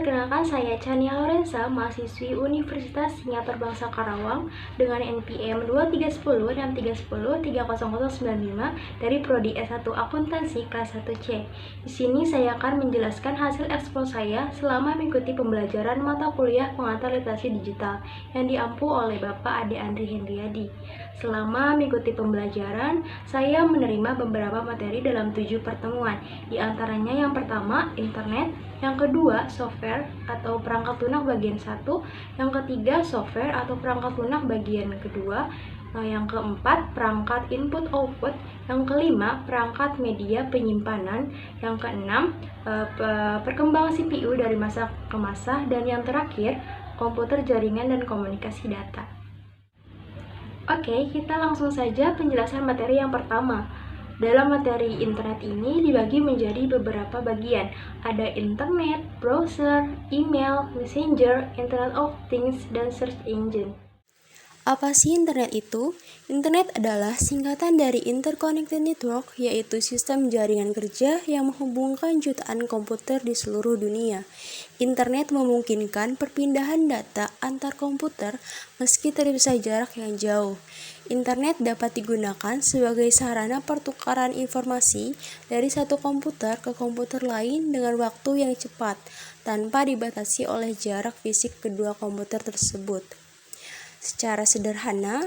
perkenalkan saya Chania Lorenza, mahasiswi Universitas Singapura Bangsa Karawang dengan NPM 231063103095 dari Prodi S1 Akuntansi kelas 1C. Di sini saya akan menjelaskan hasil ekspor saya selama mengikuti pembelajaran mata kuliah pengantar literasi digital yang diampu oleh Bapak Ade Andri Hendriadi. Selama mengikuti pembelajaran, saya menerima beberapa materi dalam 7 pertemuan. Di antaranya yang pertama, internet, yang kedua, software atau perangkat lunak bagian 1, yang ketiga, software atau perangkat lunak bagian kedua, yang keempat, perangkat input-output, yang kelima, perangkat media penyimpanan, yang keenam, perkembangan CPU dari masa ke masa, dan yang terakhir, komputer jaringan dan komunikasi data. Oke, kita langsung saja penjelasan materi yang pertama. Dalam materi internet ini dibagi menjadi beberapa bagian. Ada internet, browser, email, messenger, internet of things, dan search engine. Apa sih internet itu? Internet adalah singkatan dari Interconnected Network, yaitu sistem jaringan kerja yang menghubungkan jutaan komputer di seluruh dunia. Internet memungkinkan perpindahan data antar komputer meski terpisah jarak yang jauh. Internet dapat digunakan sebagai sarana pertukaran informasi dari satu komputer ke komputer lain dengan waktu yang cepat, tanpa dibatasi oleh jarak fisik kedua komputer tersebut. Secara sederhana,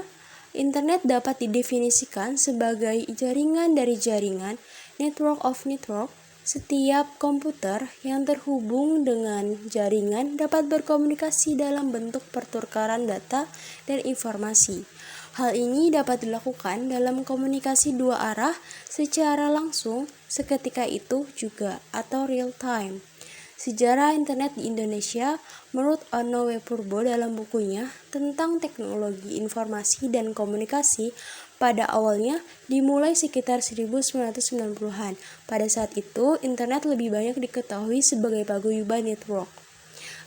internet dapat didefinisikan sebagai jaringan dari jaringan, network of network. Setiap komputer yang terhubung dengan jaringan dapat berkomunikasi dalam bentuk pertukaran data dan informasi. Hal ini dapat dilakukan dalam komunikasi dua arah secara langsung seketika itu juga atau real time. Sejarah internet di Indonesia menurut Ono W. Purbo dalam bukunya tentang teknologi informasi dan komunikasi pada awalnya dimulai sekitar 1990-an. Pada saat itu, internet lebih banyak diketahui sebagai paguyuban network.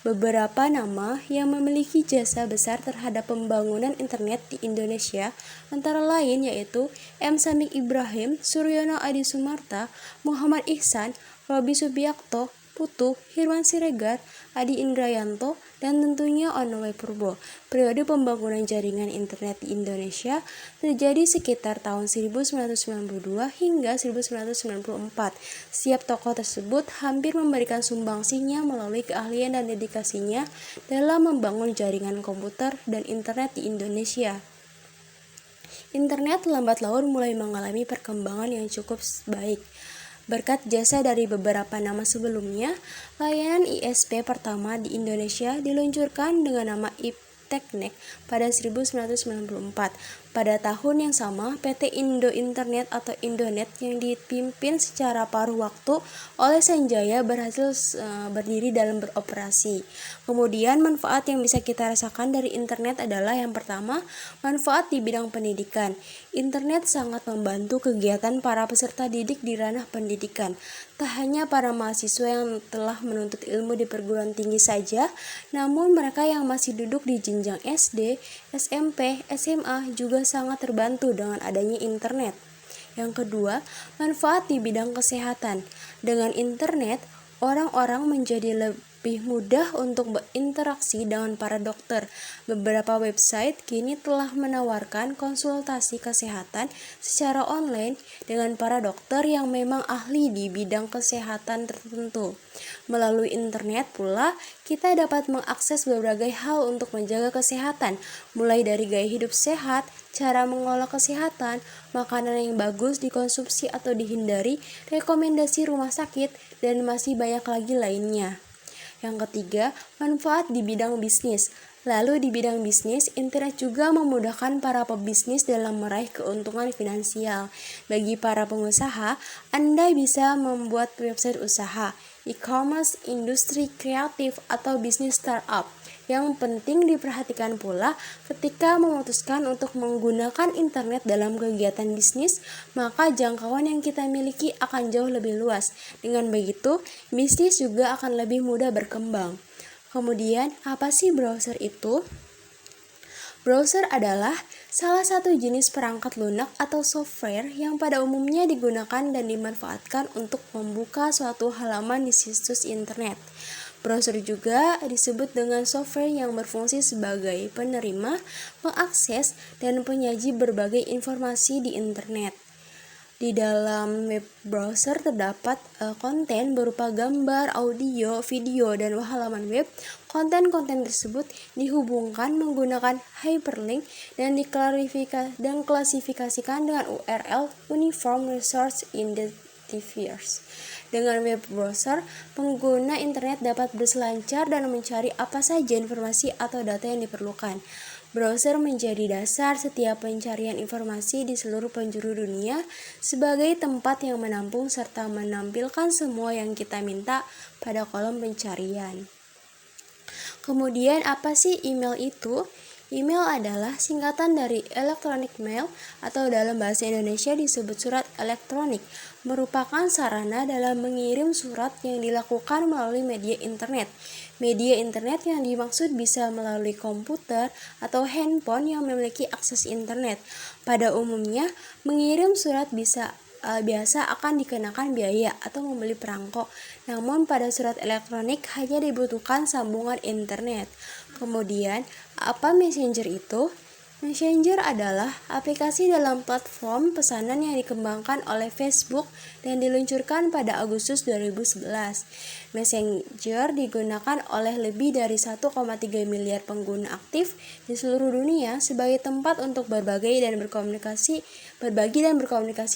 Beberapa nama yang memiliki jasa besar terhadap pembangunan internet di Indonesia antara lain yaitu M. Samik Ibrahim, Suryono Adi Sumarta, Muhammad Ihsan, Robi Subiakto, Putu, Hirwan Siregar, Adi Indrayanto, dan tentunya Ono W. Purbo. Periode pembangunan jaringan internet di Indonesia terjadi sekitar tahun 1992 hingga 1994. Setiap tokoh tersebut hampir memberikan sumbangsinya melalui keahlian dan dedikasinya dalam membangun jaringan komputer dan internet di Indonesia. Internet lambat laun mulai mengalami perkembangan yang cukup baik. Berkat jasa dari beberapa nama sebelumnya, layanan ISP pertama di Indonesia diluncurkan dengan nama IPTeknek pada 1994. Pada tahun yang sama, PT Indo Internet atau Indonet yang dipimpin secara paruh waktu oleh Sanjaya berhasil berdiri dan beroperasi. Kemudian manfaat yang bisa kita rasakan dari internet adalah yang pertama, manfaat di bidang pendidikan. Internet sangat membantu kegiatan para peserta didik di ranah pendidikan. Tak hanya para mahasiswa yang telah menuntut ilmu di perguruan tinggi saja, namun mereka yang masih duduk di jenjang SD, SMP, SMA juga sangat terbantu dengan adanya internet. Yang kedua, manfaat di bidang kesehatan. Dengan internet, orang-orang menjadi lebih mudah untuk berinteraksi dengan para dokter. Beberapa website kini telah menawarkan konsultasi kesehatan secara online dengan para dokter yang memang ahli di bidang kesehatan tertentu. Melalui internet pula, kita dapat mengakses berbagai hal untuk menjaga kesehatan, mulai dari gaya hidup sehat, cara mengelola kesehatan, makanan yang bagus dikonsumsi atau dihindari, rekomendasi rumah sakit, dan masih banyak lagi lainnya. Yang ketiga, manfaat di bidang bisnis. Lalu di bidang bisnis, internet juga memudahkan para pebisnis dalam meraih keuntungan finansial. Bagi para pengusaha, Anda bisa membuat website usaha, e-commerce, industri kreatif, atau bisnis startup. Yang penting diperhatikan pula ketika memutuskan untuk menggunakan internet dalam kegiatan bisnis, maka jangkauan yang kita miliki akan jauh lebih luas. Dengan begitu, bisnis juga akan lebih mudah berkembang. Kemudian, apa sih browser itu? Browser adalah salah satu jenis perangkat lunak atau software yang pada umumnya digunakan dan dimanfaatkan untuk membuka suatu halaman di situs internet. Browser juga disebut dengan software yang berfungsi sebagai penerima, pengakses, dan penyaji berbagai informasi di internet. Di dalam web browser terdapat konten berupa gambar, audio, video, dan halaman web. Konten-konten tersebut dihubungkan menggunakan hyperlink dan diklasifikasikan dengan URL Uniform Resource Identifiers. Dengan web browser, pengguna internet dapat berselancar dan mencari apa saja informasi atau data yang diperlukan. Browser menjadi dasar setiap pencarian informasi di seluruh penjuru dunia sebagai tempat yang menampung serta menampilkan semua yang kita minta pada kolom pencarian. Kemudian apa sih email itu? Email adalah singkatan dari electronic mail atau dalam bahasa Indonesia disebut surat elektronik, merupakan sarana dalam mengirim surat yang dilakukan melalui media internet. Media internet yang dimaksud bisa melalui komputer atau handphone yang memiliki akses internet. Pada umumnya, mengirim surat biasa akan dikenakan biaya atau membeli perangko. Namun pada surat elektronik hanya dibutuhkan sambungan internet. Kemudian, apa Messenger itu? Messenger adalah aplikasi dalam platform pesanan yang dikembangkan oleh Facebook dan diluncurkan pada Agustus 2011. Messenger digunakan oleh lebih dari 1,3 miliar pengguna aktif di seluruh dunia sebagai tempat untuk berbagi dan berkomunikasi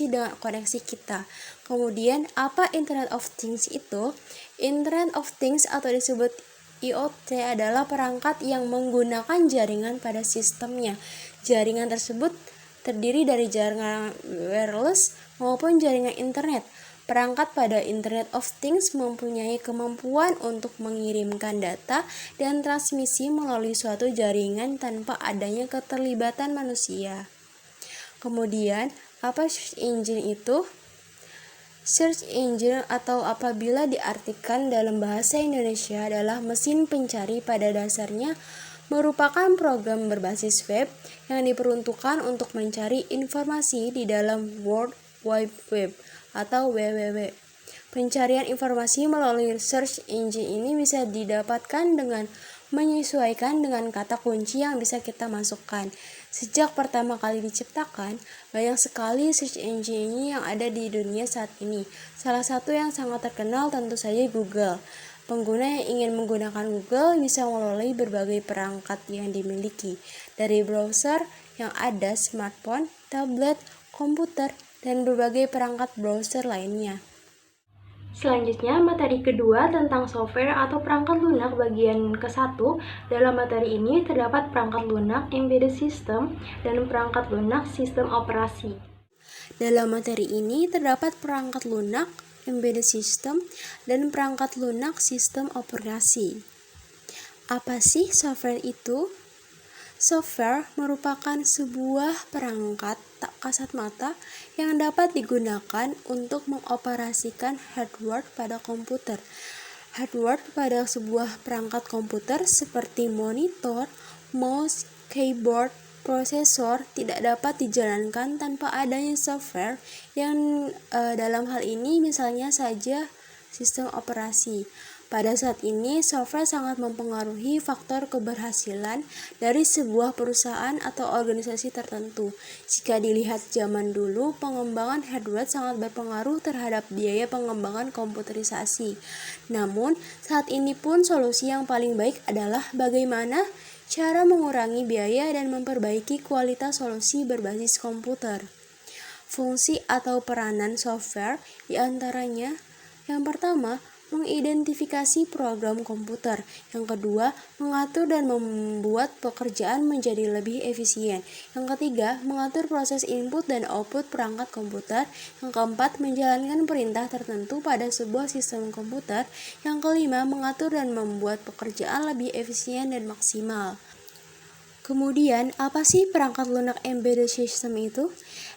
dengan koneksi kita. Kemudian, apa Internet of Things itu? Internet of Things atau disebut IoT adalah perangkat yang menggunakan jaringan pada sistemnya. Jaringan tersebut terdiri dari jaringan wireless maupun jaringan internet. Perangkat pada Internet of Things mempunyai kemampuan untuk mengirimkan data dan transmisi melalui suatu jaringan tanpa adanya keterlibatan manusia. Kemudian, apa search engine itu? Search engine atau apabila diartikan dalam bahasa Indonesia adalah mesin pencari pada dasarnya merupakan program berbasis web yang diperuntukkan untuk mencari informasi di dalam World Wide Web atau www. Pencarian informasi melalui search engine ini bisa didapatkan dengan menyesuaikan dengan kata kunci yang bisa kita masukkan. Sejak pertama kali diciptakan, banyak sekali search engine ini yang ada di dunia saat ini. Salah satu yang sangat terkenal tentu saja Google. Pengguna yang ingin menggunakan Google bisa melalui berbagai perangkat yang dimiliki, dari browser yang ada, smartphone, tablet, komputer, dan berbagai perangkat browser lainnya. Selanjutnya, materi kedua tentang software atau perangkat lunak bagian ke-1. Dalam materi ini terdapat perangkat lunak embedded system dan perangkat lunak sistem operasi. Dalam materi ini terdapat perangkat lunak embedded system dan perangkat lunak sistem operasi. Apa sih software itu? Software merupakan sebuah perangkat tak kasat mata yang dapat digunakan untuk mengoperasikan hardware pada komputer. Hardware pada sebuah perangkat komputer seperti monitor, mouse, keyboard, prosesor tidak dapat dijalankan tanpa adanya software yang dalam hal ini misalnya saja sistem operasi. Pada saat ini, software sangat mempengaruhi faktor keberhasilan dari sebuah perusahaan atau organisasi tertentu. Jika dilihat zaman dulu, pengembangan hardware sangat berpengaruh terhadap biaya pengembangan komputerisasi. Namun, saat ini pun solusi yang paling baik adalah bagaimana cara mengurangi biaya dan memperbaiki kualitas solusi berbasis komputer. Fungsi atau peranan software diantaranya, yang pertama, mengidentifikasi program komputer. Yang kedua, mengatur dan membuat pekerjaan menjadi lebih efisien. Yang ketiga, mengatur proses input dan output perangkat komputer. Yang keempat, menjalankan perintah tertentu pada sebuah sistem komputer. Yang kelima, mengatur dan membuat pekerjaan lebih efisien dan maksimal. Kemudian, apa sih perangkat lunak embedded system itu?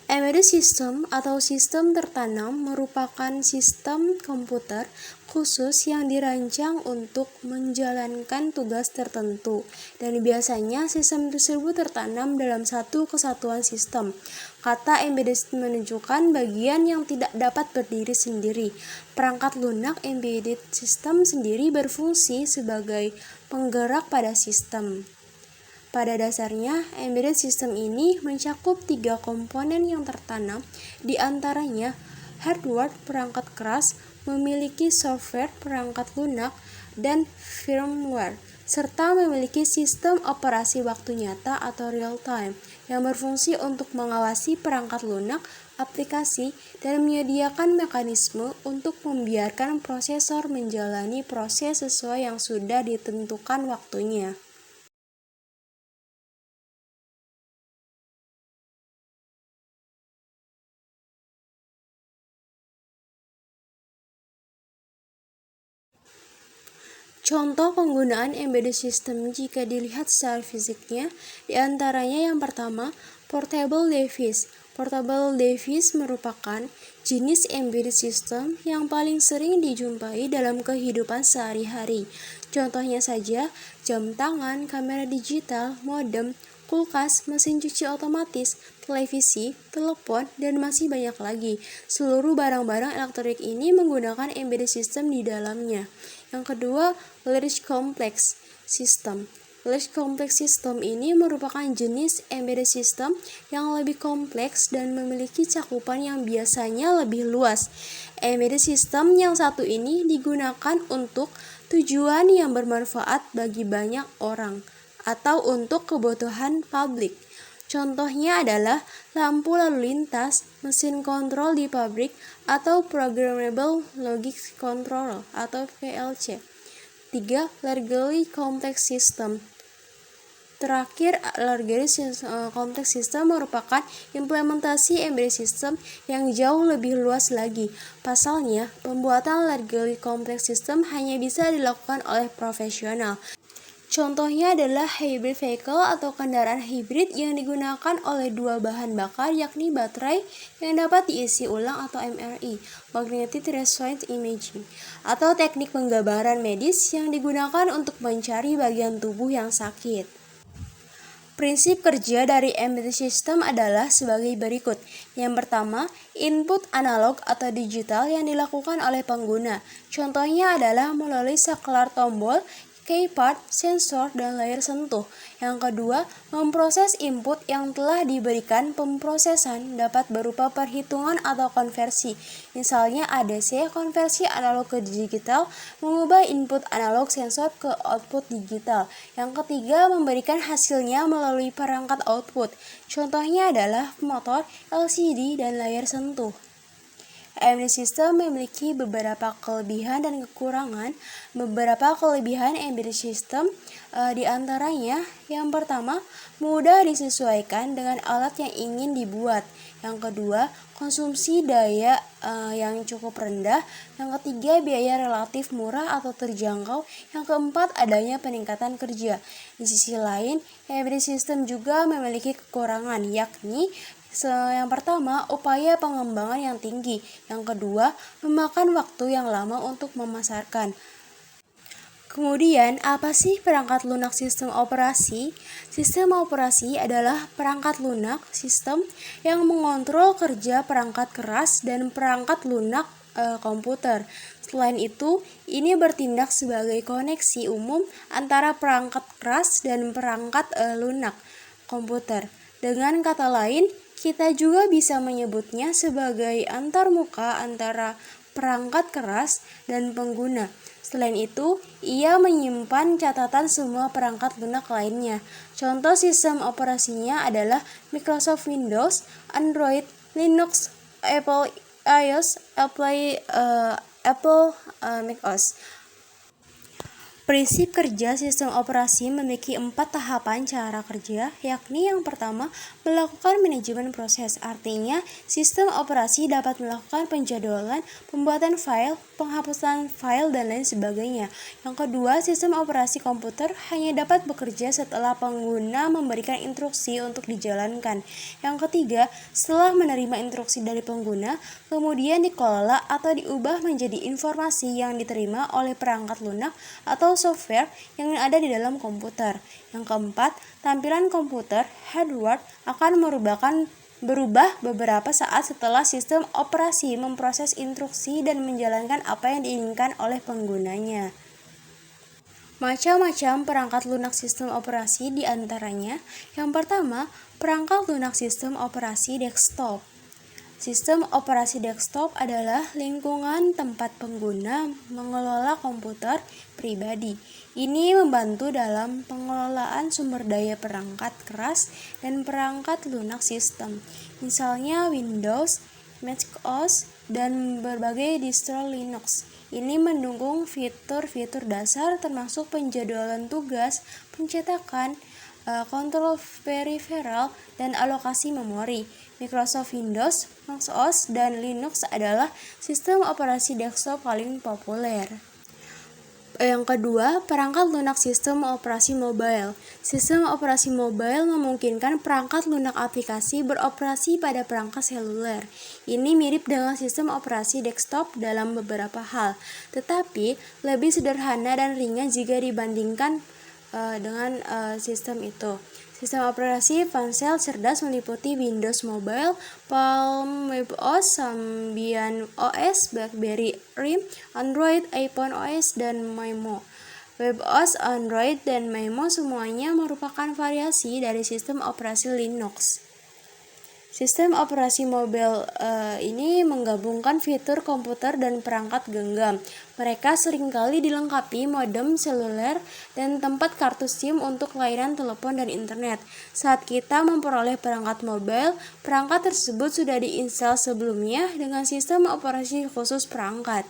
Embedded system atau sistem tertanam merupakan sistem komputer khusus yang dirancang untuk menjalankan tugas tertentu, dan biasanya sistem tersebut tertanam dalam satu kesatuan sistem. Kata embedded menunjukkan bagian yang tidak dapat berdiri sendiri. Perangkat lunak embedded system sendiri berfungsi sebagai penggerak pada sistem. Pada dasarnya, embedded system ini mencakup 3 komponen yang tertanam, di antaranya hardware perangkat keras, memiliki software perangkat lunak, dan firmware, serta memiliki sistem operasi waktu nyata atau real time yang berfungsi untuk mengawasi perangkat lunak, aplikasi, dan menyediakan mekanisme untuk membiarkan prosesor menjalani proses sesuai yang sudah ditentukan waktunya. Contoh penggunaan embedded system jika dilihat secara fisiknya, diantaranya yang pertama, portable device. Portable device merupakan jenis embedded system yang paling sering dijumpai dalam kehidupan sehari-hari. Contohnya saja, jam tangan, kamera digital, modem, kulkas, mesin cuci otomatis, televisi, telepon, dan masih banyak lagi. Seluruh barang-barang elektronik ini menggunakan embedded system di dalamnya. Yang kedua, large complex system. Large complex system ini merupakan jenis embedded system yang lebih kompleks dan memiliki cakupan yang biasanya lebih luas. Embedded system yang satu ini digunakan untuk tujuan yang bermanfaat bagi banyak orang atau untuk kebutuhan publik. Contohnya adalah lampu lalu lintas, mesin kontrol di pabrik, atau Programmable Logic Controller atau PLC. 3. Largely Complex System. Terakhir, largely complex system merupakan implementasi embedded system yang jauh lebih luas lagi. Pasalnya, pembuatan largely complex system hanya bisa dilakukan oleh profesional. Contohnya adalah hybrid vehicle atau kendaraan hibrid yang digunakan oleh dua bahan bakar, yakni baterai yang dapat diisi ulang atau MRI, magnetic resonance imaging, atau teknik penggambaran medis yang digunakan untuk mencari bagian tubuh yang sakit. Prinsip kerja dari embedded system adalah sebagai berikut. Yang pertama, input analog atau digital yang dilakukan oleh pengguna. Contohnya adalah melalui saklar tombol, keypad, sensor, dan layar sentuh. Yang kedua, memproses input yang telah diberikan. Pemprosesan dapat berupa perhitungan atau konversi. Misalnya ADC, konversi analog ke digital, mengubah input analog sensor ke output digital. Yang ketiga, memberikan hasilnya melalui perangkat output. Contohnya adalah motor, LCD, dan layar sentuh. Embedded system memiliki beberapa kelebihan dan kekurangan. Beberapa kelebihan embedded system di antaranya, yang pertama, mudah disesuaikan dengan alat yang ingin dibuat. Yang kedua, konsumsi daya yang cukup rendah. Yang ketiga, biaya relatif murah atau terjangkau. Yang keempat, adanya peningkatan kerja. Di sisi lain, embedded system juga memiliki kekurangan, yakni yang pertama, upaya pengembangan yang tinggi. Yang kedua, memakan waktu yang lama untuk memasarkan. Kemudian, apa sih perangkat lunak sistem operasi? Sistem operasi adalah perangkat lunak sistem yang mengontrol kerja perangkat keras dan perangkat lunak komputer. Selain itu, ini bertindak sebagai koneksi umum antara perangkat keras dan perangkat lunak komputer. Dengan kata lain, kita juga bisa menyebutnya sebagai antarmuka antara perangkat keras dan pengguna. Selain itu, ia menyimpan catatan semua perangkat lunak lainnya. Contoh sistem operasinya adalah Microsoft Windows, Android, Linux, Apple iOS, Apple macOS. Prinsip kerja sistem operasi memiliki 4 tahapan cara kerja, yakni yang pertama, melakukan manajemen proses. Artinya, sistem operasi dapat melakukan penjadwalan, pembuatan file, penghapusan file, dan lain sebagainya. Yang kedua, sistem operasi komputer hanya dapat bekerja setelah pengguna memberikan instruksi untuk dijalankan. Yang ketiga, setelah menerima instruksi dari pengguna, kemudian dikelola atau diubah menjadi informasi yang diterima oleh perangkat lunak atau software yang ada di dalam komputer. Yang keempat, tampilan komputer hardware akan berubah beberapa saat setelah sistem operasi memproses instruksi dan menjalankan apa yang diinginkan oleh penggunanya. Macam-macam perangkat lunak sistem operasi diantaranya, yang pertama, perangkat lunak sistem operasi desktop. Sistem operasi desktop adalah lingkungan tempat pengguna mengelola komputer pribadi. Ini membantu dalam pengelolaan sumber daya perangkat keras dan perangkat lunak sistem, misalnya Windows, macOS, dan berbagai distro Linux. Ini mendukung fitur-fitur dasar termasuk penjadwalan tugas, pencetakan, kontrol peripheral, dan alokasi memori. Microsoft Windows, macOS, dan Linux adalah sistem operasi desktop paling populer. Yang kedua, perangkat lunak sistem operasi mobile. Sistem operasi mobile memungkinkan perangkat lunak aplikasi beroperasi pada perangkat seluler. Ini mirip dengan sistem operasi desktop dalam beberapa hal, tetapi lebih sederhana dan ringan jika dibandingkan dengan sistem itu. Sistem operasi ponsel cerdas meliputi Windows Mobile, Palm WebOS, Symbian OS, BlackBerry RIM, Android, iPhone OS, dan Maemo. WebOS, Android, dan Maemo semuanya merupakan variasi dari sistem operasi Linux. Sistem operasi mobile ini menggabungkan fitur komputer dan perangkat genggam. Mereka seringkali dilengkapi modem seluler dan tempat kartu SIM untuk layanan telepon dan internet. Saat kita memperoleh perangkat mobile, perangkat tersebut sudah diinstal sebelumnya dengan sistem operasi khusus perangkat.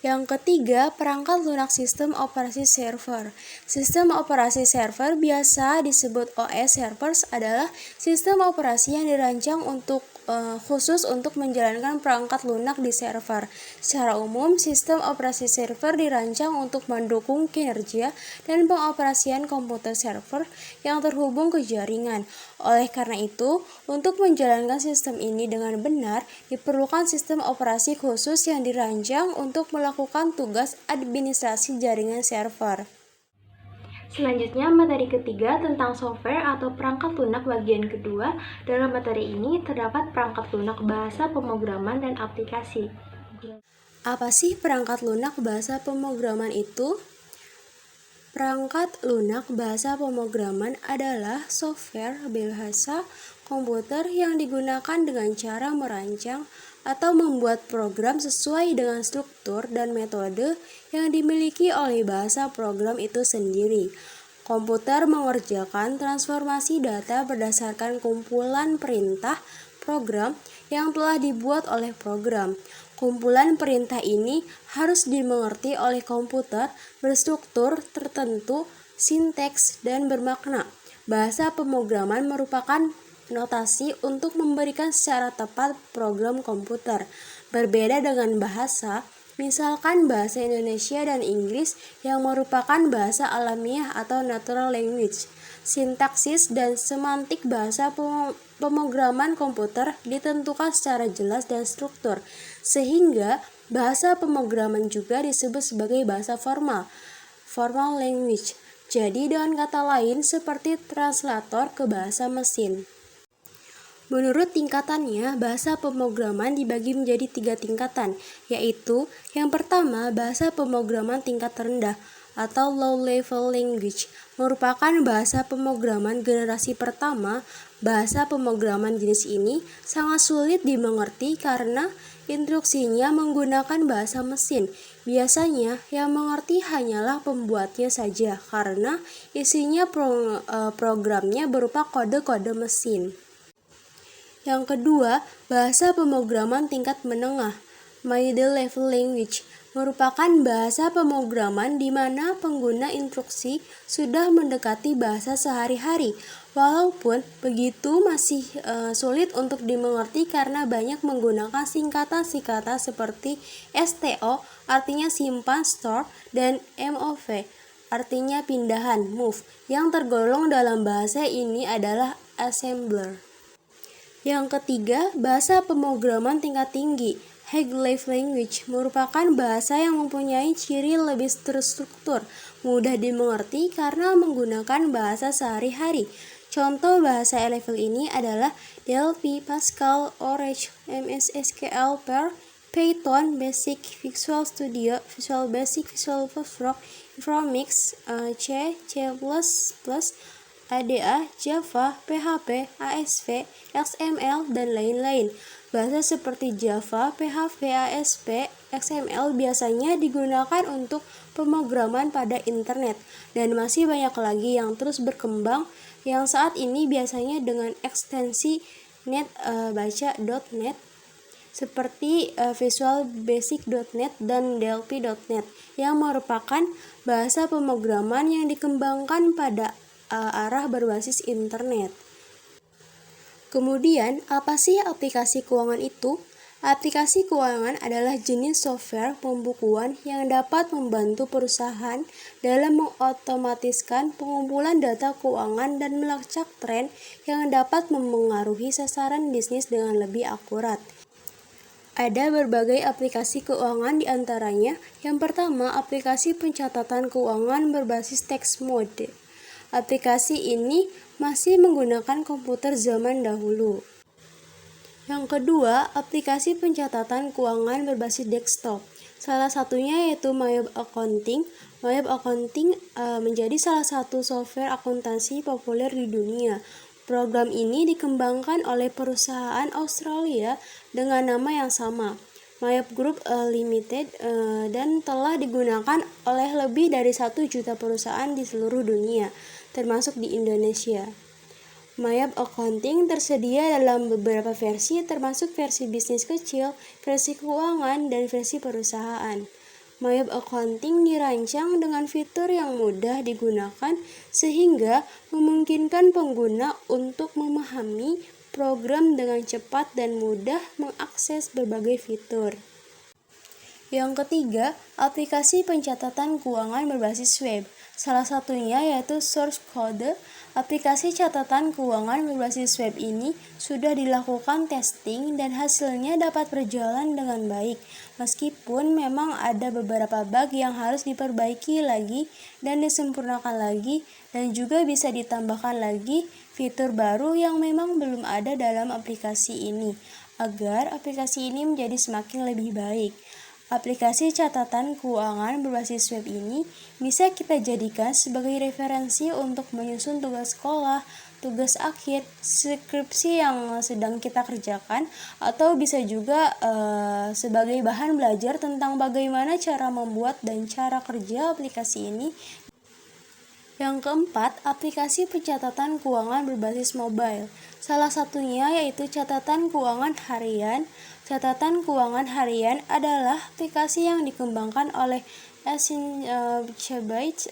Yang ketiga, perangkat lunak sistem operasi server. Sistem operasi server biasa disebut OS servers adalah sistem operasi yang dirancang khusus untuk menjalankan perangkat lunak di server. Secara umum, sistem operasi server dirancang untuk mendukung kinerja dan pengoperasian komputer server yang terhubung ke jaringan. Oleh karena itu, untuk menjalankan sistem ini dengan benar, diperlukan sistem operasi khusus yang dirancang untuk melakukan tugas administrasi jaringan server. Selanjutnya, materi ketiga tentang software atau perangkat lunak bagian kedua. Dalam materi ini terdapat perangkat lunak bahasa pemrograman dan aplikasi. Apa sih perangkat lunak bahasa pemrograman itu? Perangkat lunak bahasa pemrograman adalah software bahasa komputer yang digunakan dengan cara merancang atau membuat program sesuai dengan struktur dan metode yang dimiliki oleh bahasa program itu sendiri. Komputer mengerjakan transformasi data berdasarkan kumpulan perintah program yang telah dibuat oleh program. Kumpulan perintah ini harus dimengerti oleh komputer, berstruktur tertentu, sinteks, dan bermakna. Bahasa pemrograman merupakan notasi untuk memberikan secara tepat program komputer. Berbeda dengan bahasa, misalkan bahasa Indonesia dan Inggris yang merupakan bahasa alamiah atau natural language. Sintaksis dan semantik bahasa pemrograman komputer ditentukan secara jelas dan struktur, sehingga bahasa pemrograman juga disebut sebagai bahasa formal language. Jadi dengan kata lain seperti translator ke bahasa mesin. Menurut tingkatannya, bahasa pemrograman dibagi menjadi 3 tingkatan, yaitu yang pertama, bahasa pemrograman tingkat rendah atau low level language, merupakan bahasa pemrograman generasi pertama. Bahasa pemrograman jenis ini sangat sulit dimengerti karena instruksinya menggunakan bahasa mesin. Biasanya yang mengerti hanyalah pembuatnya saja karena isinya programnya berupa kode-kode mesin. Yang kedua, bahasa pemrograman tingkat menengah, middle level language. merupakan bahasa pemrograman di mana pengguna instruksi sudah mendekati bahasa sehari-hari. Walaupun begitu masih sulit untuk dimengerti karena banyak menggunakan singkatan-singkatan seperti STO artinya simpan store dan MOV artinya pindahan move yang tergolong dalam bahasa ini adalah assembler. Yang ketiga, bahasa pemrograman tingkat tinggi. High-level language merupakan bahasa yang mempunyai ciri lebih terstruktur, mudah dimengerti karena menggunakan bahasa sehari-hari. Contoh bahasa level ini adalah Delphi, Pascal, Oracle, MS SQL, Perl, Python, Basic Visual Studio, Visual Basic, Visual Studio, Informix, C, C++, ADA, Java, PHP, ASP, XML, dan lain-lain. Bahasa seperti Java, PHP, ASP, XML biasanya digunakan untuk pemrograman pada internet, dan masih banyak lagi yang terus berkembang yang saat ini biasanya dengan ekstensi netbaca.net seperti Visual Basic.net dan Delphi.net yang merupakan bahasa pemrograman yang dikembangkan pada arah berbasis internet. Kemudian, apa sih aplikasi keuangan itu? Aplikasi keuangan adalah jenis software pembukuan yang dapat membantu perusahaan dalam mengotomatiskan pengumpulan data keuangan dan melacak tren yang dapat memengaruhi sasaran bisnis dengan lebih akurat. Ada berbagai aplikasi keuangan di antaranya. Yang pertama, aplikasi pencatatan keuangan berbasis text mode. Aplikasi ini masih menggunakan komputer zaman dahulu. Yang kedua, aplikasi pencatatan keuangan berbasis desktop. Salah satunya yaitu Mayop Accounting. Mayop Accounting menjadi salah satu software akuntansi populer di dunia. Program ini dikembangkan oleh perusahaan Australia dengan nama yang sama, Mayop Group Limited, dan telah digunakan oleh lebih dari 1 juta perusahaan di seluruh dunia, termasuk di Indonesia. Mayop Accounting tersedia dalam beberapa versi, termasuk versi bisnis kecil, versi keuangan, dan versi perusahaan. Mayop Accounting dirancang dengan fitur yang mudah digunakan sehingga memungkinkan pengguna untuk memahami program dengan cepat dan mudah mengakses berbagai fitur. Yang ketiga, aplikasi pencatatan keuangan berbasis web. Salah satunya yaitu Source Code. Aplikasi catatan keuangan berbasis web ini sudah dilakukan testing dan hasilnya dapat berjalan dengan baik. Meskipun memang ada beberapa bug yang harus diperbaiki lagi dan disempurnakan lagi, dan juga bisa ditambahkan lagi fitur baru yang memang belum ada dalam aplikasi ini, agar aplikasi ini menjadi semakin lebih baik. Aplikasi catatan keuangan berbasis web ini bisa kita jadikan sebagai referensi untuk menyusun tugas sekolah, tugas akhir, skripsi yang sedang kita kerjakan, atau bisa juga sebagai bahan belajar tentang bagaimana cara membuat dan cara kerja aplikasi ini. Yang keempat, aplikasi pencatatan keuangan berbasis mobile. Salah satunya yaitu catatan keuangan harian. Catatan keuangan harian adalah aplikasi yang dikembangkan oleh Accenture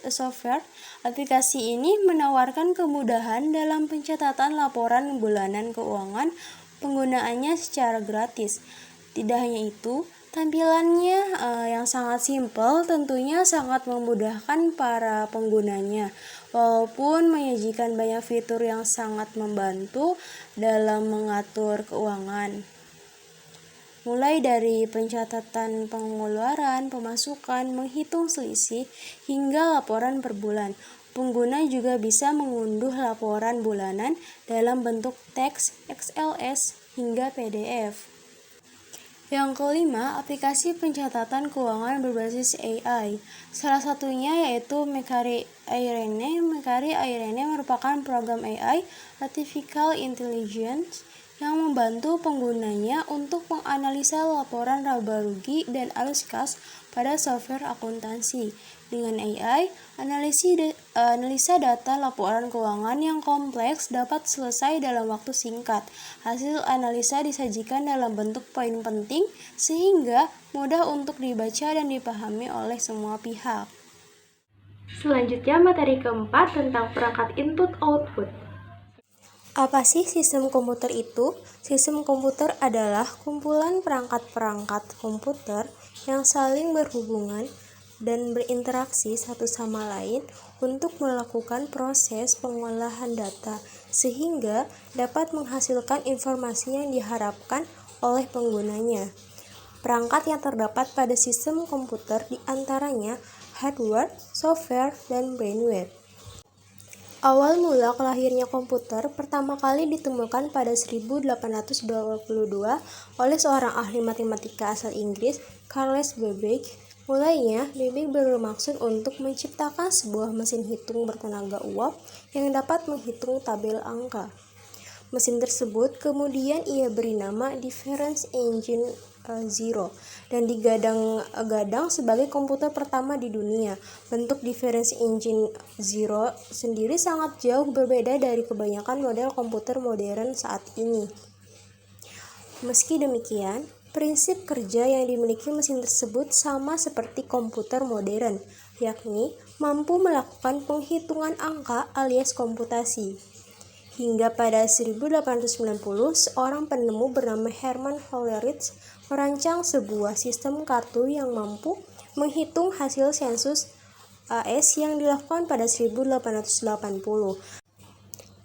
Software. Aplikasi ini menawarkan kemudahan dalam pencatatan laporan bulanan keuangan penggunaannya secara gratis. Tidak hanya itu, tampilannya yang sangat simpel tentunya sangat memudahkan para penggunanya, walaupun menyajikan banyak fitur yang sangat membantu dalam mengatur keuangan. Mulai dari pencatatan pengeluaran, pemasukan, menghitung selisih, hingga laporan per bulan. Pengguna juga bisa mengunduh laporan bulanan dalam bentuk teks, XLS, hingga PDF. Yang kelima, aplikasi pencatatan keuangan berbasis AI. Salah satunya yaitu Mekari Irene. Mekari Irene merupakan program AI, Artificial Intelligence, yang membantu penggunanya untuk menganalisa laporan laba rugi dan arus kas pada software akuntansi. Dengan AI, analisa data laporan keuangan yang kompleks dapat selesai dalam waktu singkat. Hasil analisa disajikan dalam bentuk poin penting sehingga mudah untuk dibaca dan dipahami oleh semua pihak. Selanjutnya materi keempat tentang perangkat input-output. Apa sih sistem komputer itu? Sistem komputer adalah kumpulan perangkat-perangkat komputer yang saling berhubungan dan berinteraksi satu sama lain untuk melakukan proses pengolahan data sehingga dapat menghasilkan informasi yang diharapkan oleh penggunanya. Perangkat yang terdapat pada sistem komputer diantaranya hardware, software, dan brainware. Awal mula lahirnya komputer pertama kali ditemukan pada 1822 oleh seorang ahli matematika asal Inggris, Charles Babbage. Mulainya, Babbage bermaksud untuk menciptakan sebuah mesin hitung bertenaga uap yang dapat menghitung tabel angka. Mesin tersebut kemudian ia beri nama Difference Engine Zero dan digadang-gadang sebagai komputer pertama di dunia. Bentuk Difference Engine Zero sendiri sangat jauh berbeda dari kebanyakan model komputer modern saat ini. Meski demikian, prinsip kerja yang dimiliki mesin tersebut sama seperti komputer modern, yakni mampu melakukan penghitungan angka alias komputasi. Hingga pada 1890, seorang penemu bernama Herman Hollerith merancang sebuah sistem kartu yang mampu menghitung hasil sensus AS yang dilakukan pada 1880.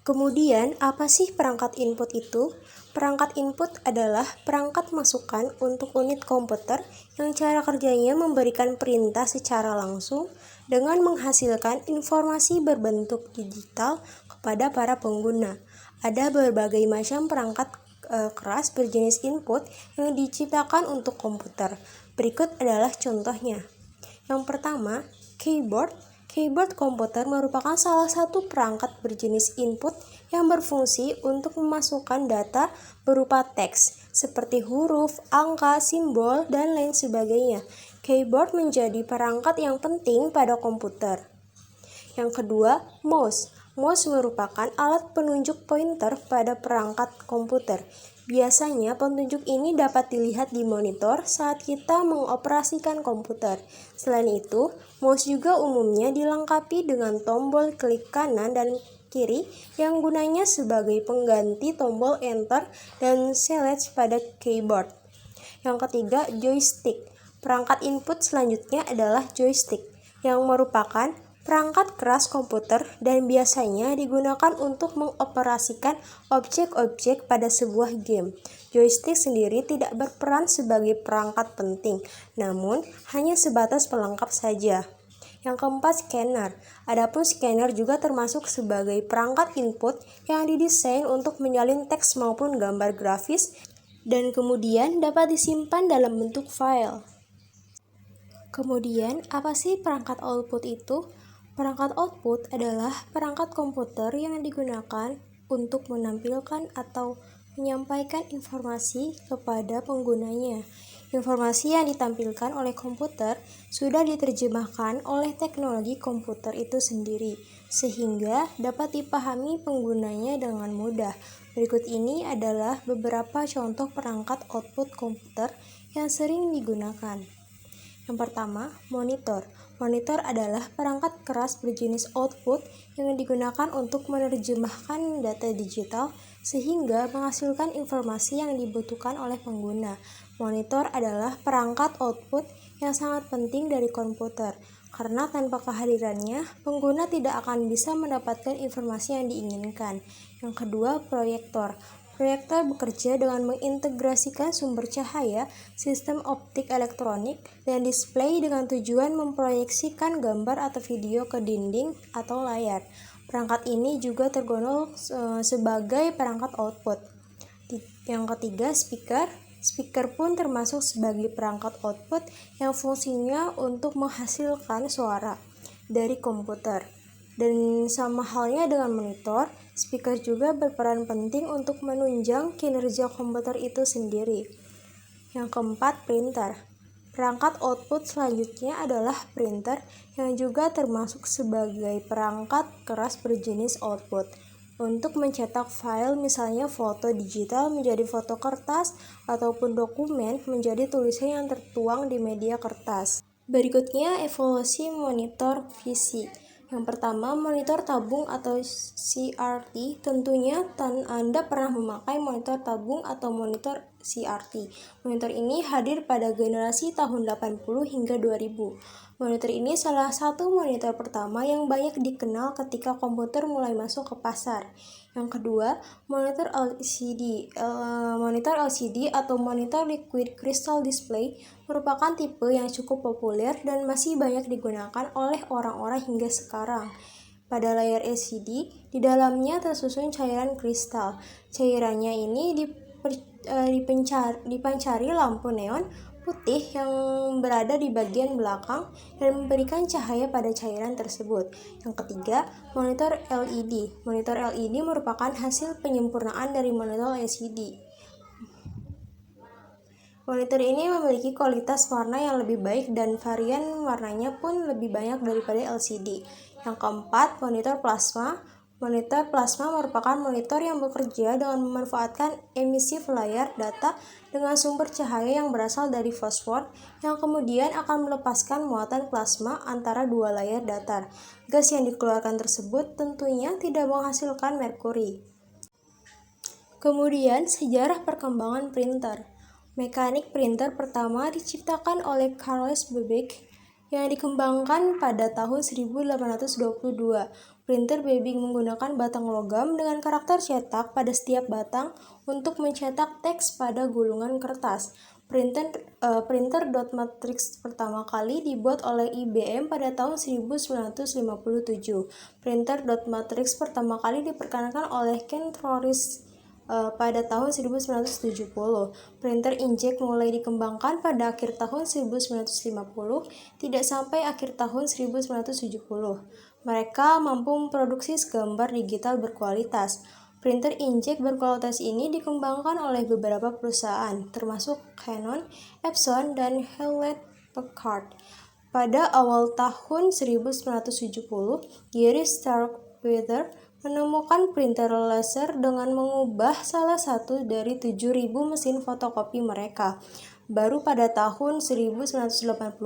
Kemudian, apa sih perangkat input itu? Perangkat input adalah perangkat masukan untuk unit komputer yang cara kerjanya memberikan perintah secara langsung dengan menghasilkan informasi berbentuk digital kepada para pengguna. Ada berbagai macam perangkat keras berjenis input yang diciptakan untuk komputer. Berikut adalah contohnya. Yang pertama, keyboard. Keyboard komputer merupakan salah satu perangkat berjenis input yang berfungsi untuk memasukkan data berupa teks, seperti huruf, angka, simbol, dan lain sebagainya. Keyboard menjadi perangkat yang penting pada komputer. Yang kedua, mouse. Mouse merupakan alat penunjuk pointer pada perangkat komputer. Biasanya petunjuk ini dapat dilihat di monitor saat kita mengoperasikan komputer. Selain itu, mouse juga umumnya dilengkapi dengan tombol klik kanan dan kiri yang gunanya sebagai pengganti tombol enter dan select pada keyboard. Yang ketiga, joystick. Perangkat input selanjutnya adalah joystick, yang merupakan perangkat keras komputer dan biasanya digunakan untuk mengoperasikan objek-objek pada sebuah game. Joystick sendiri tidak berperan sebagai perangkat penting, namun hanya sebatas pelengkap saja. Yang keempat, scanner. Adapun scanner juga termasuk sebagai perangkat input yang didesain untuk menyalin teks maupun gambar grafis dan kemudian dapat disimpan dalam bentuk file. Kemudian, apa sih perangkat output itu? Perangkat output adalah perangkat komputer yang digunakan untuk menampilkan atau menyampaikan informasi kepada penggunanya. Informasi yang ditampilkan oleh komputer sudah diterjemahkan oleh teknologi komputer itu sendiri, sehingga dapat dipahami penggunanya dengan mudah. Berikut ini adalah beberapa contoh perangkat output komputer yang sering digunakan. Yang pertama, monitor. Monitor adalah perangkat keras berjenis output yang digunakan untuk menerjemahkan data digital sehingga menghasilkan informasi yang dibutuhkan oleh pengguna. Monitor adalah perangkat output yang sangat penting dari komputer, karena tanpa kehadirannya, pengguna tidak akan bisa mendapatkan informasi yang diinginkan. Yang kedua, proyektor. Proyektor bekerja dengan mengintegrasikan sumber cahaya, sistem optik elektronik, dan display dengan tujuan memproyeksikan gambar atau video ke dinding atau layar. Perangkat ini juga tergolong sebagai perangkat output. Yang ketiga, speaker. Speaker pun termasuk sebagai perangkat output yang fungsinya untuk menghasilkan suara dari komputer. Dan sama halnya dengan monitor, speaker juga berperan penting untuk menunjang kinerja komputer itu sendiri. Yang keempat, printer. Perangkat output selanjutnya adalah printer, yang juga termasuk sebagai perangkat keras berjenis output. Untuk mencetak file, misalnya foto digital menjadi foto kertas, ataupun dokumen menjadi tulisan yang tertuang di media kertas. Berikutnya, evolusi monitor PC. Yang pertama, monitor tabung atau CRT. Tentunya Anda pernah memakai monitor tabung atau monitor CRT. Monitor ini hadir pada generasi tahun 80 hingga 2000. Monitor ini salah satu monitor pertama yang banyak dikenal ketika komputer mulai masuk ke pasar. Yang kedua, monitor LCD. Monitor LCD atau monitor liquid crystal display merupakan tipe yang cukup populer dan masih banyak digunakan oleh orang-orang hingga sekarang. Pada layar LCD, di dalamnya tersusun cairan kristal. Cairannya ini dipancari lampu neon putih yang berada di bagian belakang dan memberikan cahaya pada cairan tersebut. Yang ketiga, monitor LED. Monitor LED merupakan hasil penyempurnaan dari monitor LCD. Monitor ini memiliki kualitas warna yang lebih baik dan varian warnanya pun lebih banyak daripada LCD. Yang keempat, monitor plasma. Monitor plasma merupakan monitor yang bekerja dengan memanfaatkan emisi layar data dengan sumber cahaya yang berasal dari fosfor yang kemudian akan melepaskan muatan plasma antara dua layar datar. Gas yang dikeluarkan tersebut tentunya tidak menghasilkan merkuri. Kemudian, sejarah perkembangan printer. Mekanik printer pertama diciptakan oleh Carles Babbage yang dikembangkan pada tahun 1822. Printer Babbage menggunakan batang logam dengan karakter cetak pada setiap batang untuk mencetak teks pada gulungan kertas. Printer dot matrix pertama kali dibuat oleh IBM pada tahun 1957. Printer dot matrix pertama kali diperkenalkan oleh Ken Forrest pada tahun 1970. Printer inkjet mulai dikembangkan pada akhir tahun 1950, tidak sampai akhir tahun 1970. Mereka mampu memproduksi gambar digital berkualitas. Printer inkjet berkualitas ini dikembangkan oleh beberapa perusahaan, termasuk Canon, Epson, dan Hewlett Packard. Pada awal tahun 1970, Gary Starkweather menemukan printer laser dengan mengubah salah satu dari 7.000 mesin fotokopi mereka. Baru pada tahun 1984,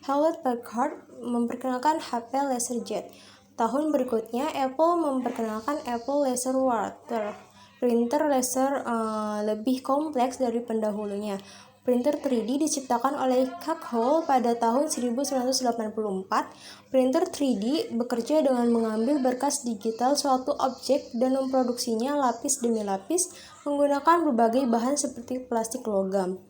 Hewlett Packard memperkenalkan HP LaserJet. Tahun berikutnya, Apple memperkenalkan Apple LaserWriter, printer laser lebih kompleks dari pendahulunya. Printer 3D diciptakan oleh Cackhole pada tahun 1984. Printer 3D bekerja dengan mengambil berkas digital suatu objek dan memproduksinya lapis demi lapis menggunakan berbagai bahan seperti plastik logam.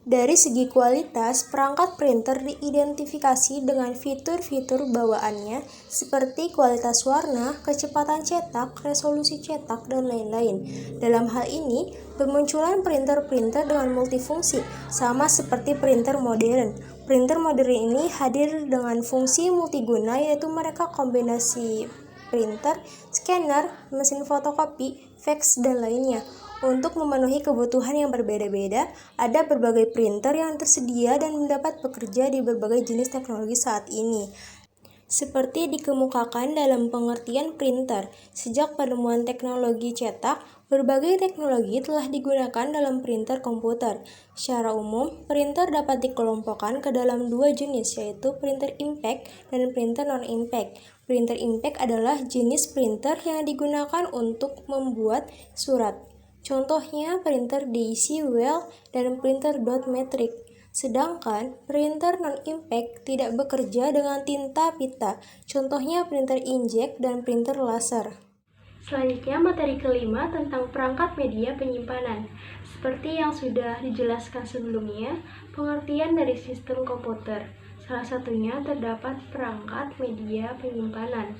Dari segi kualitas, perangkat printer diidentifikasi dengan fitur-fitur bawaannya seperti kualitas warna, kecepatan cetak, resolusi cetak, dan lain-lain. Dalam hal ini, bermunculan printer-printer dengan multifungsi, sama seperti printer modern. Printer modern ini hadir dengan fungsi multiguna, yaitu mereka kombinasi printer, scanner, mesin fotokopi, fax, dan lainnya. Untuk memenuhi kebutuhan yang berbeda-beda, ada berbagai printer yang tersedia dan dapat bekerja di berbagai jenis teknologi saat ini. Seperti dikemukakan dalam pengertian printer, sejak penemuan teknologi cetak, berbagai teknologi telah digunakan dalam printer komputer. Secara umum, printer dapat dikelompokkan ke dalam dua jenis, yaitu printer impact dan printer non-impact. Printer impact adalah jenis printer yang digunakan untuk membuat surat. Contohnya printer Daisy Well dan printer dot matrix. Sedangkan printer non-impact tidak bekerja dengan tinta pita. Contohnya printer inkjet dan printer laser. Selanjutnya, materi kelima tentang perangkat media penyimpanan. Seperti yang sudah dijelaskan sebelumnya, pengertian dari sistem komputer. Salah satunya terdapat perangkat media penyimpanan.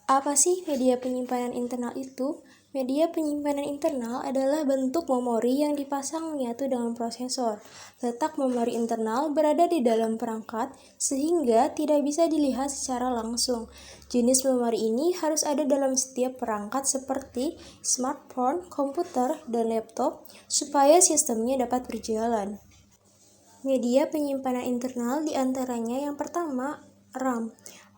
Apa sih media penyimpanan internal itu? Media penyimpanan internal adalah bentuk memori yang dipasang menyatu dengan prosesor. Letak memori internal berada di dalam perangkat sehingga tidak bisa dilihat secara langsung. Jenis memori ini harus ada dalam setiap perangkat seperti smartphone, komputer, dan laptop supaya sistemnya dapat berjalan. Media penyimpanan internal diantaranya yang pertama, RAM.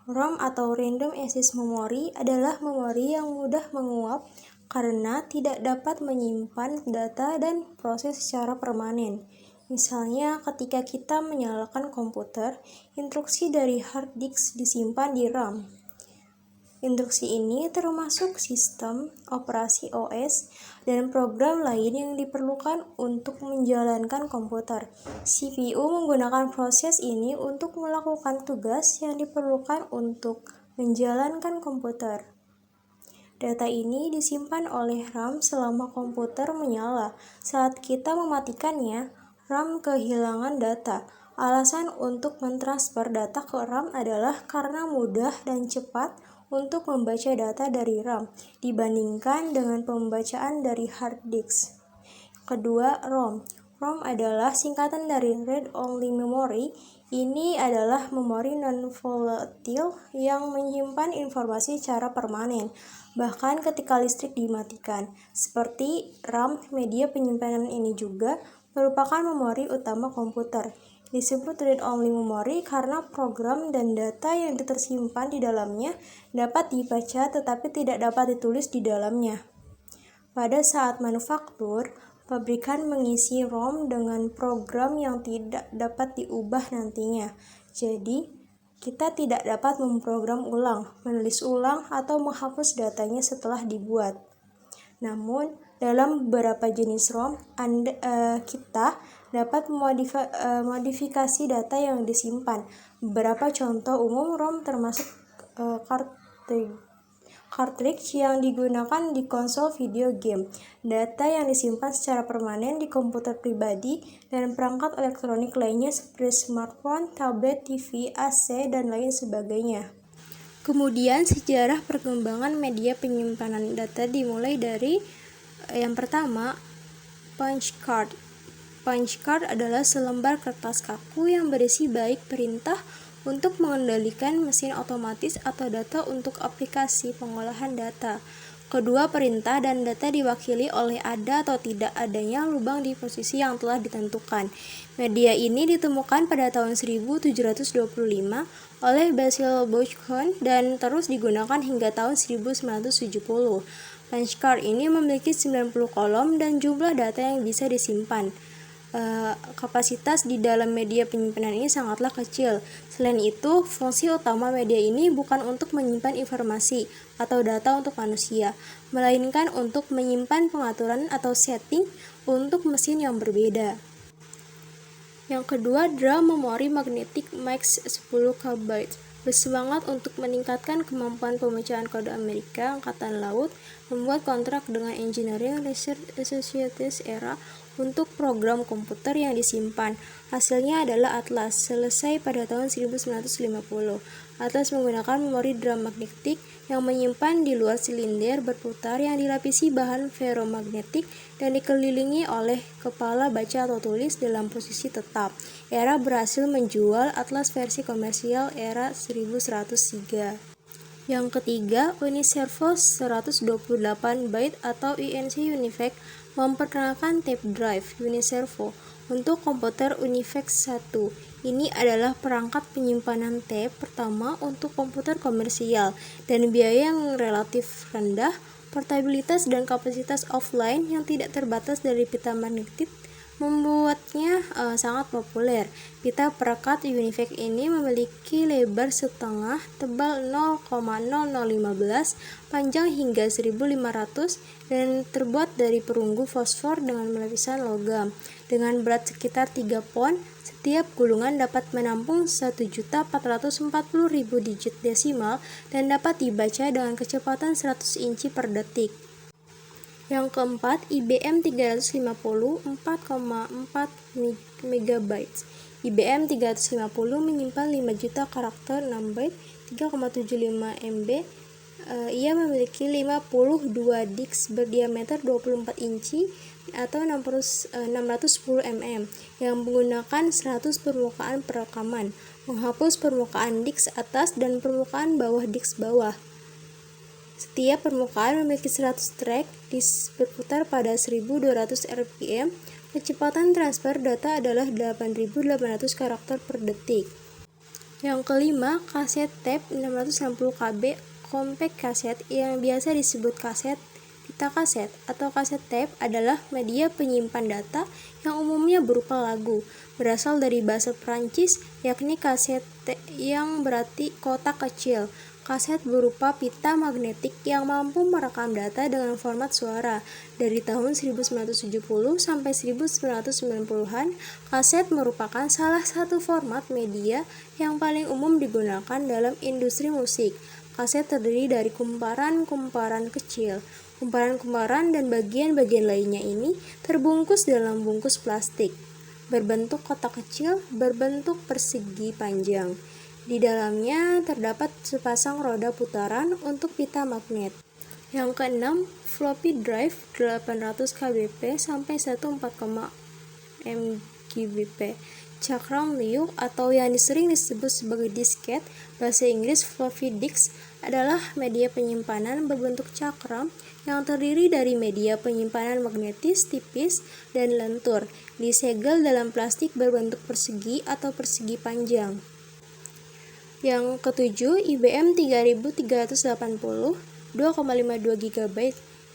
RAM atau Random Access Memory adalah memori yang mudah menguap karena tidak dapat menyimpan data dan proses secara permanen. Misalnya, ketika kita menyalakan komputer, instruksi dari hard disk disimpan di RAM. Instruksi ini termasuk sistem, operasi OS, dan program lain yang diperlukan untuk menjalankan komputer. CPU menggunakan proses ini untuk melakukan tugas yang diperlukan untuk menjalankan komputer. Data ini disimpan oleh RAM selama komputer menyala. Saat kita mematikannya, RAM kehilangan data. Alasan untuk mentransfer data ke RAM adalah karena mudah dan cepat untuk membaca data dari RAM dibandingkan dengan pembacaan dari hard disk. Kedua, ROM. ROM adalah singkatan dari Read Only Memory. Ini adalah memori non-volatile yang menyimpan informasi secara permanen, bahkan ketika listrik dimatikan. Seperti RAM, media penyimpanan ini juga merupakan memori utama komputer. Disebut read-only memory karena program dan data yang tersimpan di dalamnya dapat dibaca tetapi tidak dapat ditulis di dalamnya. Pada saat manufaktur, pabrikan mengisi ROM dengan program yang tidak dapat diubah nantinya. Jadi, kita tidak dapat memprogram ulang, menulis ulang, atau menghapus datanya setelah dibuat. Namun, dalam beberapa jenis ROM, kita dapat modifikasi data yang disimpan. Beberapa contoh umum ROM termasuk cartridge yang digunakan di konsol video game, data yang disimpan secara permanen di komputer pribadi, dan perangkat elektronik lainnya seperti smartphone, tablet, TV, AC, dan lain sebagainya. Kemudian, sejarah perkembangan media penyimpanan data dimulai dari yang pertama, punch card. Punch card adalah selembar kertas kaku yang berisi baik perintah untuk mengendalikan mesin otomatis atau data untuk aplikasi pengolahan data. Kedua, perintah dan data diwakili oleh ada atau tidak adanya lubang di posisi yang telah ditentukan. Media ini ditemukan pada tahun 1725 oleh Basil Buchanan dan terus digunakan hingga tahun 1970. Punch card ini memiliki 90 kolom dan jumlah data yang bisa disimpan. Kapasitas di dalam media penyimpanan ini sangatlah kecil. Selain itu, fungsi utama media ini bukan untuk menyimpan informasi atau data untuk manusia, melainkan untuk menyimpan pengaturan atau setting untuk mesin yang berbeda. Yang kedua, drum memori magnetic max 10 KB. Bersemangat untuk meningkatkan kemampuan pemecahan kode Amerika Angkatan Laut, membuat kontrak dengan Engineering Research Associates era untuk program komputer yang disimpan. Hasilnya adalah Atlas, selesai pada tahun 1950. Atlas menggunakan memori drum magnetik yang menyimpan di luar silinder berputar yang dilapisi bahan ferromagnetik dan dikelilingi oleh kepala baca atau tulis dalam posisi tetap. Era berhasil menjual Atlas versi komersial era 1103. Yang ketiga, Uniservo 128 byte atau INC Univac memperkenalkan tape drive Uniservo untuk komputer Univac 1. Ini adalah perangkat penyimpanan tape pertama untuk komputer komersial dan biaya yang relatif rendah, portabilitas dan kapasitas offline yang tidak terbatas dari pita magnetik membuatnya sangat populer. Pita perekat Univac ini memiliki lebar setengah, tebal 0,0015, panjang hingga 1500 dan terbuat dari perunggu fosfor dengan lapisan logam. Dengan berat sekitar 3 pon, setiap gulungan dapat menampung 1.440.000 digit desimal dan dapat dibaca dengan kecepatan 100 inci per detik. Yang keempat, IBM 350 4,4 MB. IBM 350 menyimpan 5 juta karakter 6 byte 3,75 MB. Ia memiliki 52 disk berdiameter 24 inci atau 610 mm yang menggunakan 100 permukaan perekaman, menghapus permukaan disk atas dan permukaan bawah disk bawah. Setiap permukaan memiliki 100 track, disk berputar pada 1200 rpm, Kecepatan transfer data adalah 8.800 karakter per detik. Yang kelima, kaset tape 660 KB compact kaset yang biasa disebut kaset, pita kaset, atau kaset tape adalah media penyimpan data yang umumnya berupa lagu, berasal dari bahasa Prancis, yakni kaset yang berarti kotak kecil. Kaset berupa pita magnetik yang mampu merekam data dengan format suara. Dari tahun 1970 sampai 1990-an, kaset merupakan salah satu format media yang paling umum digunakan dalam industri musik. Kaset terdiri dari kumparan-kumparan kecil. Kumparan-kumparan dan bagian-bagian lainnya ini terbungkus dalam bungkus plastik, berbentuk kotak kecil, berbentuk persegi panjang. Di dalamnya terdapat sepasang roda putaran untuk pita magnet. Yang keenam, floppy drive 800 kbp sampai 14,4 mGbp. Cakram liuk atau yang sering disebut sebagai disket, bahasa Inggris floppy disk, adalah media penyimpanan berbentuk cakram yang terdiri dari media penyimpanan magnetis tipis dan lentur, disegel dalam plastik berbentuk persegi atau persegi panjang. Yang ketujuh, IBM 3380 2,52 GB.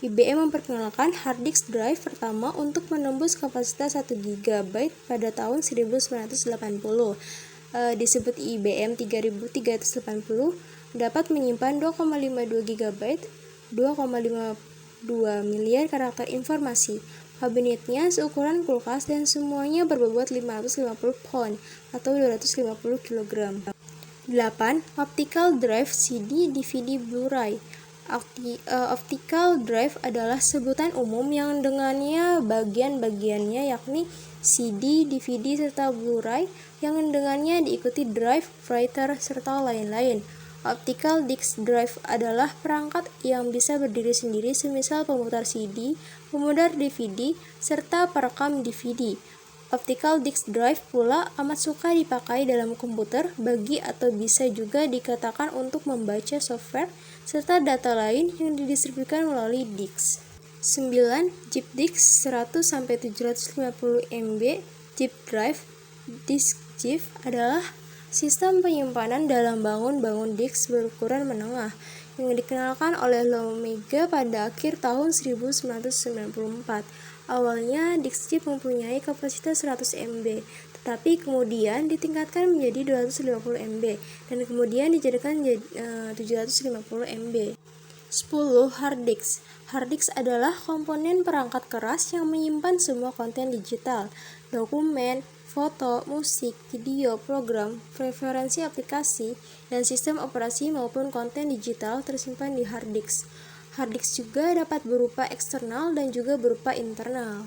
IBM memperkenalkan hard disk drive pertama untuk menembus kapasitas 1 GB pada tahun 1980. Disebut IBM 3380 dapat menyimpan 2,52 GB, 2,52 miliar karakter informasi. Kabinetnya seukuran kulkas dan semuanya berbobot 550 pound atau 250 kg. 8. Optical drive CD, DVD, Blu-ray. Optical drive adalah sebutan umum yang dengannya bagian-bagiannya yakni CD, DVD, serta Blu-ray yang dengannya diikuti drive, writer, serta lain-lain. Optical disc drive adalah perangkat yang bisa berdiri sendiri semisal pemutar CD, pemutar DVD, serta perekam DVD. Optical disk drive pula amat suka dipakai dalam komputer bagi atau bisa juga dikatakan untuk membaca software serta data lain yang didistribusikan melalui disk. 9. Zip disk 100-750 MB. Zip drive. Disk zip adalah sistem penyimpanan dalam bangun-bangun disk berukuran menengah yang dikenalkan oleh Lomega pada akhir tahun 1994. Awalnya, disk chip mempunyai kapasitas 100 MB, tetapi kemudian ditingkatkan menjadi 250 MB, dan kemudian dijadikan 750 MB. 10. Hard disk. Hard disk adalah komponen perangkat keras yang menyimpan semua konten digital, dokumen, foto, musik, video, program, preferensi aplikasi, dan sistem operasi maupun konten digital tersimpan di hard disk. Hard disk juga dapat berupa eksternal dan juga berupa internal.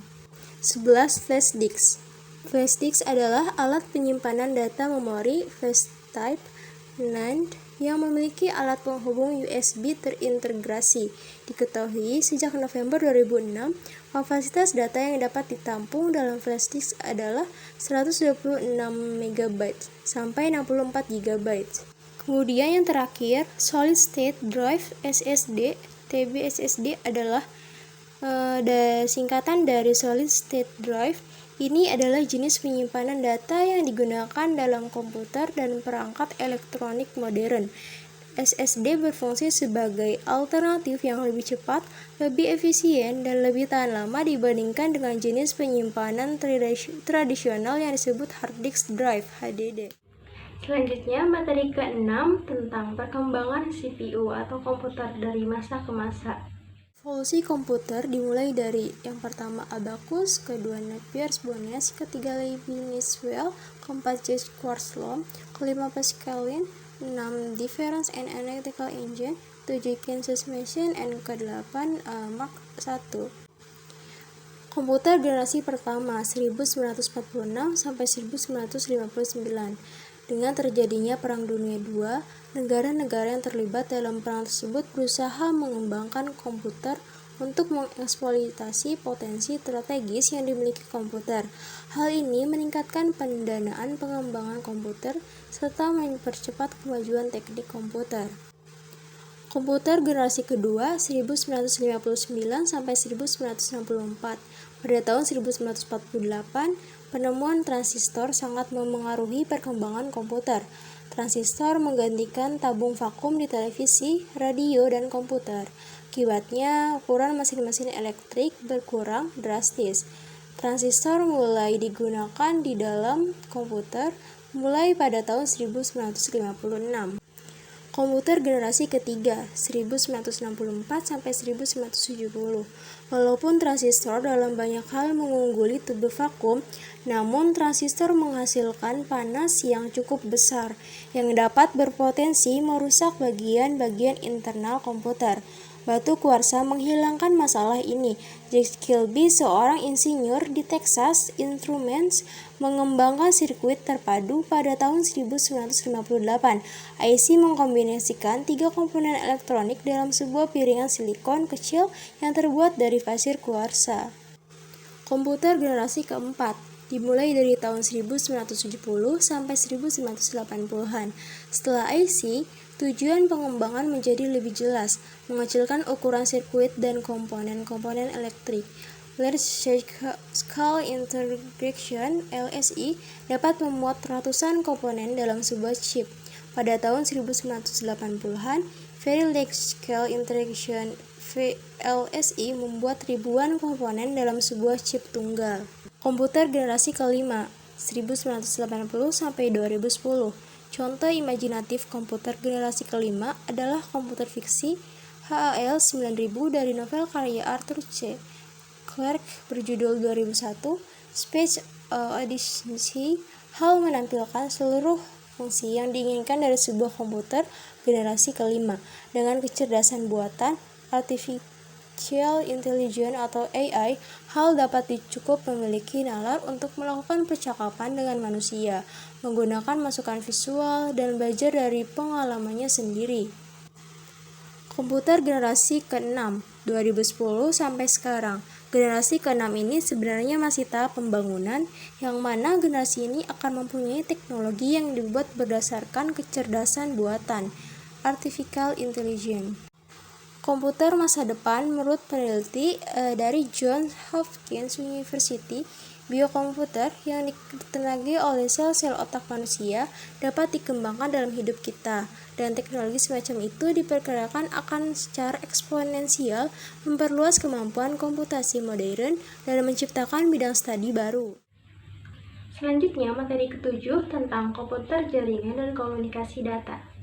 11. Flash disk. Flash disk adalah alat penyimpanan data memori flash type NAND yang memiliki alat penghubung USB terintegrasi. Diketahui sejak November 2006, kapasitas data yang dapat ditampung dalam flash disk adalah 126 MB sampai 64 GB. Kemudian yang terakhir, solid state drive SSD. SSD adalah singkatan dari solid state drive. Ini adalah jenis penyimpanan data yang digunakan dalam komputer dan perangkat elektronik modern. SSD berfungsi sebagai alternatif yang lebih cepat, lebih efisien, dan lebih tahan lama dibandingkan dengan jenis penyimpanan tradisional yang disebut hard disk drive (HDD). Selanjutnya, materi ke-6 tentang perkembangan CPU atau komputer dari masa ke masa. Evolusi komputer dimulai dari yang pertama Abacus, kedua Napier-Bones, ketiga Leibniz-Well, keempat Jacques Quarslom, kelima Pascalin, 6 Difference and Analytical Engine, 7 Kansas Machine, and ke-8 Mark I. Komputer generasi pertama 1946 sampai 1959. Dengan terjadinya Perang Dunia II, negara-negara yang terlibat dalam perang tersebut berusaha mengembangkan komputer untuk mengeksploitasi potensi strategis yang dimiliki komputer. Hal ini meningkatkan pendanaan pengembangan komputer serta mempercepat kemajuan teknik komputer. Komputer generasi kedua 1959 sampai 1964. Pada tahun 1948, penemuan transistor sangat memengaruhi perkembangan komputer. Transistor menggantikan tabung vakum di televisi, radio, dan komputer. Akibatnya, ukuran mesin-mesin elektrik berkurang drastis. Transistor mulai digunakan di dalam komputer mulai pada tahun 1956. Komputer generasi ketiga 1964-1970. Walaupun transistor dalam banyak hal mengungguli tube vakum, namun transistor menghasilkan panas yang cukup besar yang dapat berpotensi merusak bagian-bagian internal komputer. Batu kuarsa menghilangkan masalah ini. Jack Kilby, seorang insinyur di Texas Instruments, mengembangkan sirkuit terpadu pada tahun 1958. IC mengkombinasikan 3 komponen elektronik dalam sebuah piringan silikon kecil yang terbuat dari pasir kuarsa. Komputer generasi keempat dimulai dari tahun 1970 sampai 1980-an. Setelah IC, tujuan pengembangan menjadi lebih jelas, mengecilkan ukuran sirkuit dan komponen-komponen elektrik. Large Scale Integration (LSI) dapat memuat ratusan komponen dalam sebuah chip. Pada tahun 1980-an, Very Large Scale Integration (VLSI) membuat ribuan komponen dalam sebuah chip tunggal. Komputer generasi kelima, 1980 sampai 2010. Contoh imajinatif komputer generasi kelima adalah komputer fiksi HAL 9000 dari novel karya Arthur C. Clarke berjudul 2001 Space Odyssey. HAL menampilkan seluruh fungsi yang diinginkan dari sebuah komputer generasi kelima dengan kecerdasan buatan, artificial intelligence atau AI. HAL dapat cukup memiliki nalar untuk melakukan percakapan dengan manusia, menggunakan masukan visual, dan belajar dari pengalamannya sendiri. Komputer generasi ke-6, 2010 sampai sekarang. Generasi ke-6 ini sebenarnya masih tahap pembangunan, yang mana generasi ini akan mempunyai teknologi yang dibuat berdasarkan kecerdasan buatan, artificial intelligence. Komputer masa depan menurut peneliti dari Johns Hopkins University, biokomputer yang ditenagai oleh sel-sel otak manusia dapat dikembangkan dalam hidup kita, dan teknologi semacam itu diperkirakan akan secara eksponensial memperluas kemampuan komputasi modern dan menciptakan bidang studi baru. Selanjutnya, materi ke-7 tentang komputer jaringan dan komunikasi data.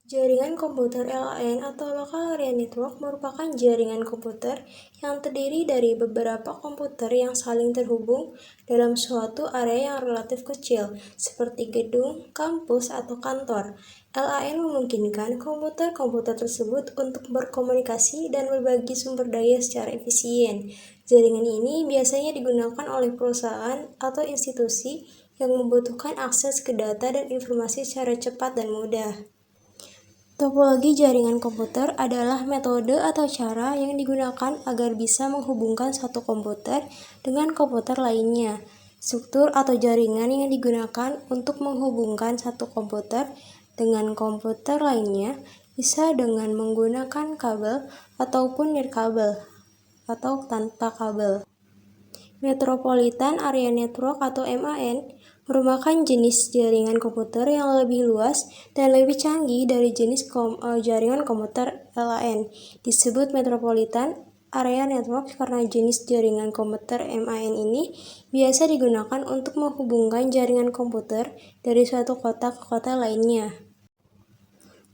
Jaringan komputer LAN atau Local Area Network merupakan jaringan komputer yang terdiri dari beberapa komputer yang saling terhubung dalam suatu area yang relatif kecil, seperti gedung, kampus, atau kantor. LAN memungkinkan komputer-komputer tersebut untuk berkomunikasi dan berbagi sumber daya secara efisien. Jaringan ini biasanya digunakan oleh perusahaan atau institusi yang membutuhkan akses ke data dan informasi secara cepat dan mudah. Topologi jaringan komputer adalah metode atau cara yang digunakan agar bisa menghubungkan satu komputer dengan komputer lainnya. Struktur atau jaringan yang digunakan untuk menghubungkan satu komputer dengan komputer lainnya bisa dengan menggunakan kabel ataupun nirkabel atau tanpa kabel. Metropolitan Area Network atau MAN merupakan jenis jaringan komputer yang lebih luas dan lebih canggih dari jenis jaringan komputer LAN. Disebut Metropolitan Area Network karena jenis jaringan komputer MAN ini biasa digunakan untuk menghubungkan jaringan komputer dari suatu kota ke kota lainnya.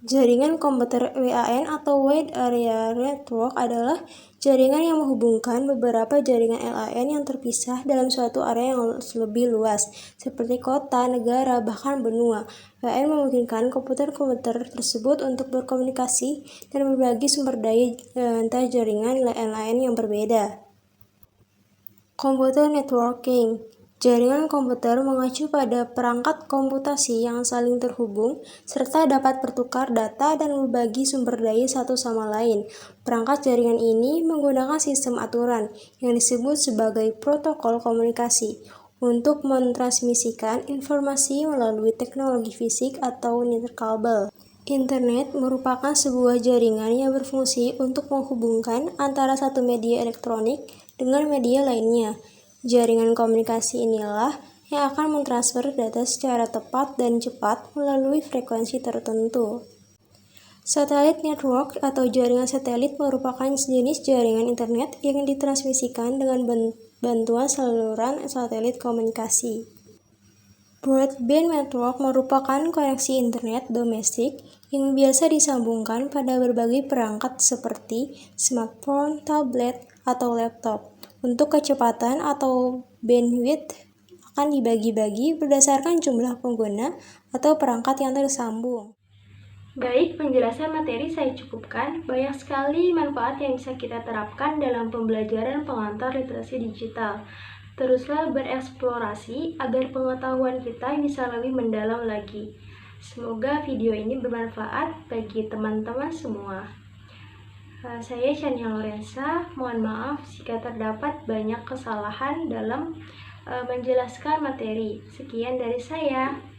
Jaringan komputer WAN atau Wide Area Network adalah jaringan yang menghubungkan beberapa jaringan LAN yang terpisah dalam suatu area yang lebih luas, seperti kota, negara, bahkan benua. WAN memungkinkan komputer-komputer tersebut untuk berkomunikasi dan berbagi sumber daya antar jaringan LAN yang berbeda. Computer Networking. Jaringan komputer mengacu pada perangkat komputasi yang saling terhubung serta dapat bertukar data dan berbagi sumber daya satu sama lain. Perangkat jaringan ini menggunakan sistem aturan yang disebut sebagai protokol komunikasi untuk mentransmisikan informasi melalui teknologi fisik atau nirkabel. Internet merupakan sebuah jaringan yang berfungsi untuk menghubungkan antara satu media elektronik dengan media lainnya. Jaringan komunikasi inilah yang akan mentransfer data secara tepat dan cepat melalui frekuensi tertentu. Satellite network atau jaringan satelit merupakan jenis jaringan internet yang ditransmisikan dengan bantuan saluran satelit komunikasi. Broadband network merupakan koneksi internet domestik yang biasa disambungkan pada berbagai perangkat seperti smartphone, tablet, atau laptop. Untuk kecepatan atau bandwidth akan dibagi-bagi berdasarkan jumlah pengguna atau perangkat yang tersambung. Baik, penjelasan materi saya cukupkan. Banyak sekali manfaat yang bisa kita terapkan dalam pembelajaran pengantar literasi digital. Teruslah bereksplorasi agar pengetahuan kita bisa lebih mendalam lagi. Semoga video ini bermanfaat bagi teman-teman semua. Saya Shania Lorenza, mohon maaf jika terdapat banyak kesalahan dalam menjelaskan materi. Sekian dari saya.